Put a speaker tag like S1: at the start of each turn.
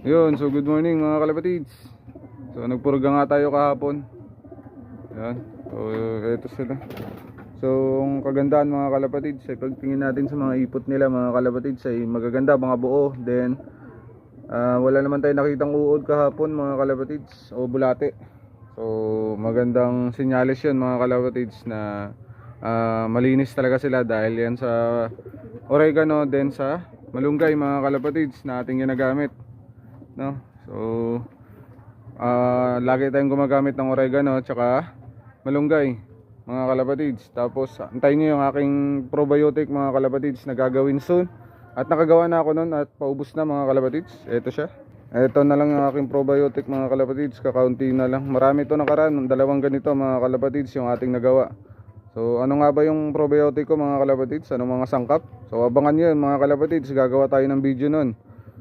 S1: Yun, so good morning mga kalapatids. So nagpurga nga tayo kahapon. Yan. So eto sila. So ang kagandahan mga kalapatids ay pagtingin natin sa mga ipot nila mga kalapatids ay magaganda, mga buo. Then wala naman tayo nakitang uod kahapon mga kalapatids o bulate. So magandang senyales yun mga kalapatids na malinis talaga sila dahil yan sa oregano, then sa malunggay mga kalapatids na ating ginagamit, no? So lagi tayong gumagamit ng oregano at saka malunggay mga kalapatids. Tapos antayin nyo yung aking probiotic mga kalapatids na gagawin soon. At nakagawa na ako nun at paubos na mga kalapatids. Ito siya. Ito na lang yung aking probiotic mga kalapatids. Kakaunti na lang. Marami ito nakaraan. Dalawang ganito mga kalapatids yung ating nagawa. So ano nga ba yung probiotic ko mga kalapatids? Anong mga sangkap? So abangan nyo yun mga kalapatids. Gagawa tayo ng video nun.